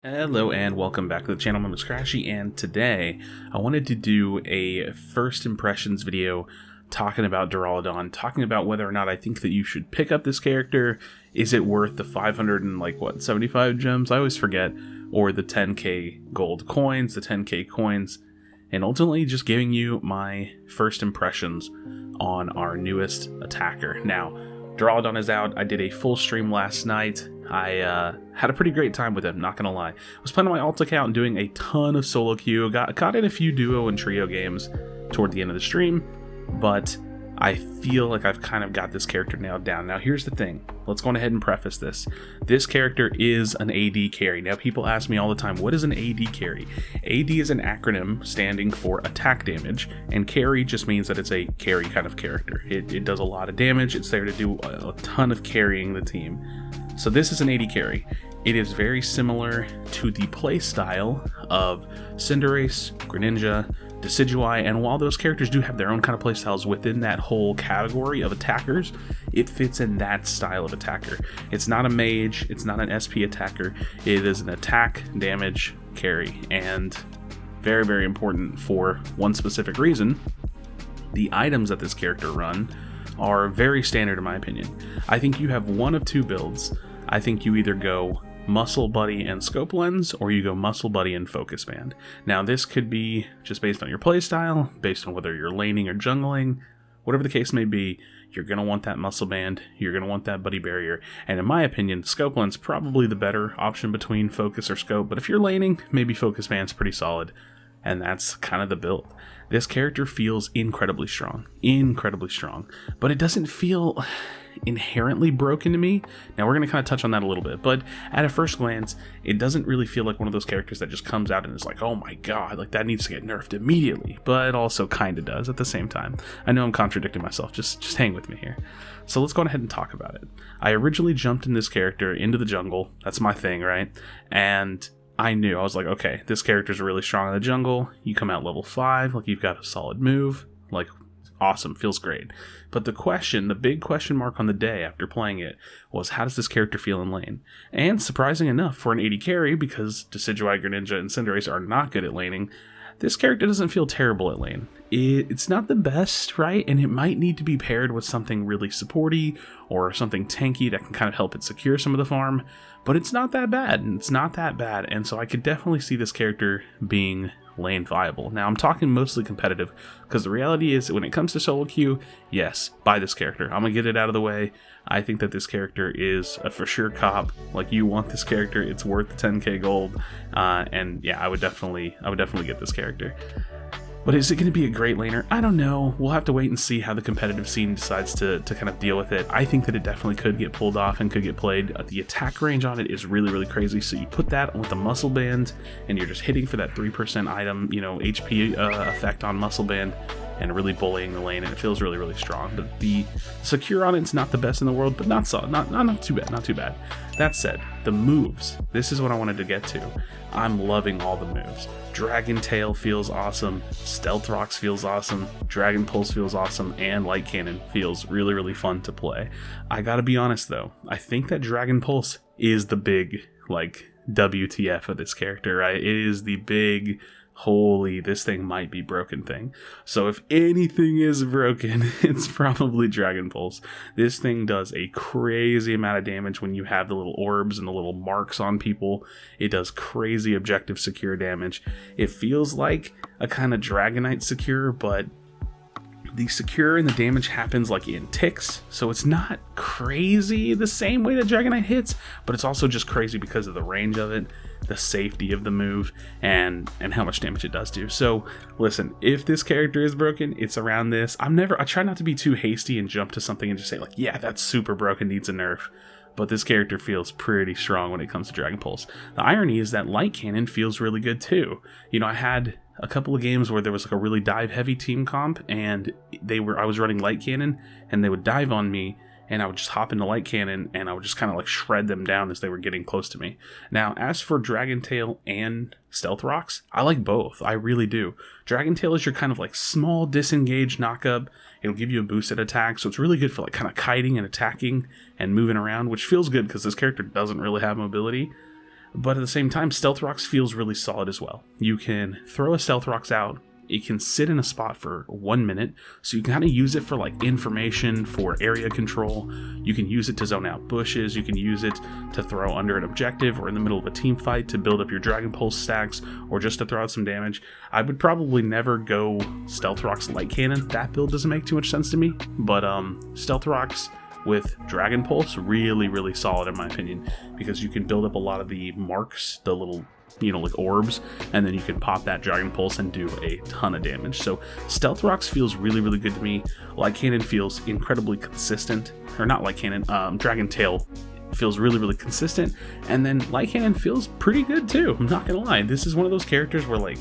Hello and welcome back to the channel. My name is Krashy, and today I wanted to do a first impressions video talking about Duraludon, talking about whether or not I think that you should pick up this character. Is it worth the 75 gems? I always forget, or the 10k gold coins, the 10k coins, and ultimately just giving you my first impressions on our newest attacker. Now, Duraludon is out. I did a full stream last night. I had a pretty great time with him, not gonna lie. I was playing on my alt account and doing a ton of solo queue. Got in a few duo and trio games toward the end of the stream, but I feel like I've kind of got this character nailed down. Now here's the thing. Let's go ahead and preface this. This character is an AD carry. Now people ask me all the time, what is an AD carry? AD is an acronym standing for attack damage, and carry just means that it's a carry kind of character. It does a lot of damage. It's there to do a ton of carrying the team. So this is an AD carry. It is very similar to the playstyle of Cinderace, Greninja, Decidueye, and while those characters do have their own kind of playstyles within that whole category of attackers, it fits in that style of attacker. It's not a mage, it's not an SP attacker, it is an attack damage carry, and very, very important for one specific reason. The items that this character run are very standard in my opinion. I think you have one of two builds. I think you either go Muscle Buddy and Scope Lens, or you go Muscle Buddy and Focus Band. Now this could be just based on your playstyle, based on whether you're laning or jungling, whatever the case may be, you're going to want that Muscle Band, you're going to want that Buddy Barrier, and in my opinion, Scope Lens probably the better option between Focus or Scope, but if you're laning, maybe Focus Band's pretty solid, and that's kind of the build. This character feels incredibly strong, but it doesn't feel inherently broken to me. Now we're going to kind of touch on that a little bit, but at a first glance, it doesn't really feel like one of those characters that just comes out and is like, oh my god, like that needs to get nerfed immediately, but it also kind of does at the same time. I know I'm contradicting myself, just hang with me here. So let's go ahead and talk about it. I originally jumped in this character into the jungle, that's my thing, right? And I was like, okay, this character's really strong in the jungle, you come out level 5, like you've got a solid move, like awesome, feels great. But the big question mark on the day after playing it was, how does this character feel in lane? And surprising enough for an AD carry, because Decidueye, Greninja, and Cinderace are not good at laning, this character doesn't feel terrible at lane. It's not the best, right? And it might need to be paired with something really supporty or something tanky that can kind of help it secure some of the farm, but it's not that bad. And so I could definitely see this character being lane viable. Now I'm talking mostly competitive, because the reality is when it comes to solo queue, yes, buy this character. I'm gonna get it out of the way. I think that this character is a for sure cop. Like, you want this character, it's worth the 10k gold, and yeah, I would definitely get this character. But is it going to be a great laner? I don't know. We'll have to wait and see how the competitive scene decides to kind of deal with it. I think that it definitely could get pulled off and could get played. The attack range on it is really, really crazy. So you put that with the Muscle Band, and you're just hitting for that 3% item, HP effect on Muscle Band, and really bullying the lane, and it feels really, really strong. But the secure on it's not the best in the world, but not too bad. That said, the moves. This is what I wanted to get to. I'm loving all the moves. Dragon Tail feels awesome, Stealth Rocks feels awesome, Dragon Pulse feels awesome, and Light Cannon feels really, really fun to play. I gotta be honest though, I think that Dragon Pulse is the big, WTF of this character, right? It is the big, holy, this thing might be broken thing. So if anything is broken, it's probably Dragon Pulse. This thing does a crazy amount of damage when you have the little orbs and the little marks on people. It does crazy objective secure damage. It feels like a kind of Dragonite secure, but the secure and the damage happens like in ticks, so it's not crazy the same way that Dragonite hits, but it's also just crazy because of the range of it, the safety of the move, and how much damage it does do. So listen, if this character is broken, it's around this. I try not to be too hasty and jump to something and just say like, yeah, that's super broken, needs a nerf. But this character feels pretty strong when it comes to Dragon Pulse. The irony is that Light Cannon feels really good too. I had a couple of games where there was like a really dive heavy team comp, and I was running Light Cannon, and they would dive on me, and I would just hop into Light Cannon, and I would just kind of like shred them down as they were getting close to me. Now, as for Dragon Tail and Stealth Rocks, I like both. I really do. Dragon Tail is your kind of like small disengaged knockup. It'll give you a boosted attack, so it's really good for like kind of kiting and attacking and moving around, which feels good because this character doesn't really have mobility. but at the same time, Stealth Rocks feels really solid as well. You can throw a Stealth Rocks out. It can sit in a spot for 1 minute, so you can kind of use it for like information, for area control. You can use it to zone out bushes. You can use it to throw under an objective or in the middle of a team fight to build up your Dragon Pulse stacks, or just to throw out some damage. I would probably never go Stealth Rocks Light Cannon. That build doesn't make too much sense to me, but Stealth Rocks with Dragon Pulse, really solid in my opinion, because you can build up a lot of the marks, the little, you know, like orbs, and then you can pop that Dragon Pulse and do a ton of damage. So Stealth Rocks feels really good to me. Light Cannon feels incredibly consistent, or not Light Cannon, Dragon Tail feels really consistent, and then Light Cannon feels pretty good too. I'm not gonna lie, this is one of those characters where like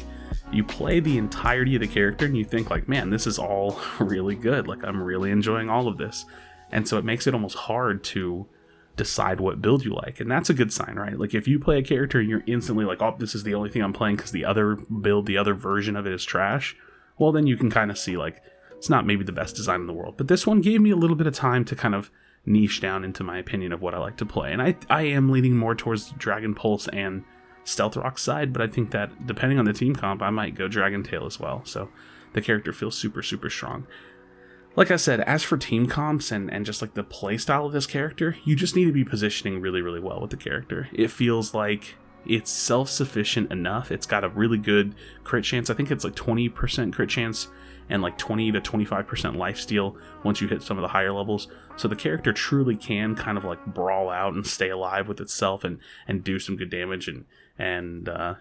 you play the entirety of the character and you think like, man, this is all really good. Like, I'm really enjoying all of this. And so it makes it almost hard to decide what build you like, and that's a good sign, right? Like, if you play a character and you're instantly like, oh, this is the only thing I'm playing because the other build, the other version of it is trash, well, then you can kind of see like it's not maybe the best design in the world. But this one gave me a little bit of time to kind of niche down into my opinion of what I like to play, and I am leaning more towards Dragon Pulse and Stealth Rock side, but I think that depending on the team comp, I might go Dragon Tail as well. So the character feels super strong. Like I said, as for team comps and just like the playstyle of this character, you just need to be positioning really well with the character. It feels like it's self-sufficient enough. It's got a really good crit chance. I think it's like 20% crit chance and like 20 to 25% lifesteal once you hit some of the higher levels. So the character truly can kind of like brawl out and stay alive with itself and do some good damage and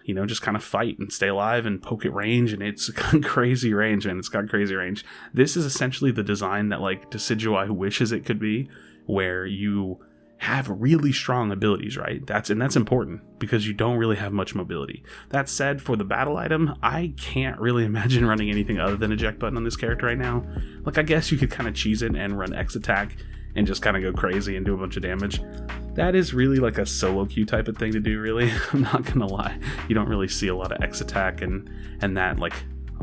you know, just kind of fight and stay alive and poke at range, and it's got crazy range, and it's got crazy range. This is essentially the design that like Decidueye wishes it could be, where you have really strong abilities, right? That's important because you don't really have much mobility. That said, for the battle item, I can't really imagine running anything other than eject button on this character right now. Like, I guess you could kind of cheese it and run X attack and just kind of go crazy and do a bunch of damage. That is really like a solo queue type of thing to do, really. I'm not gonna lie. You don't really see a lot of X attack and that like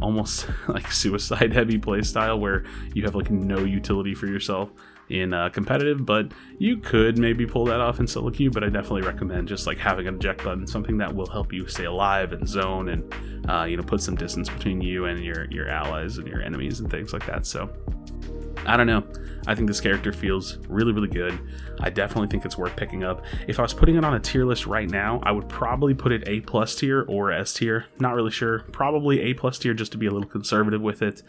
almost like suicide heavy playstyle where you have like no utility for yourself in competitive, but you could maybe pull that off in solo queue. But I definitely recommend just like having an eject button, something that will help you stay alive and zone and you know, put some distance between you and your allies and your enemies and things like that. So I don't know. I think this character feels really good. I definitely think it's worth picking up. If I was putting it on a tier list right now, I would probably put it A+ tier or S tier. Not really sure. Probably A+ tier just to be a little conservative with it.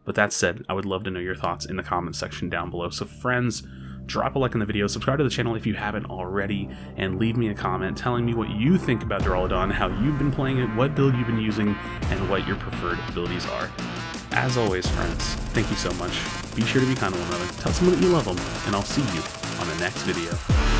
But that said, I would love to know your thoughts in the comments section down below. So friends, drop a like on the video, subscribe to the channel if you haven't already, and leave me a comment telling me what you think about Duraludon, how you've been playing it, what build you've been using, and what your preferred abilities are. As always, friends, thank you so much. Be sure to be kind to one another, tell someone that you love them, and I'll see you on the next video.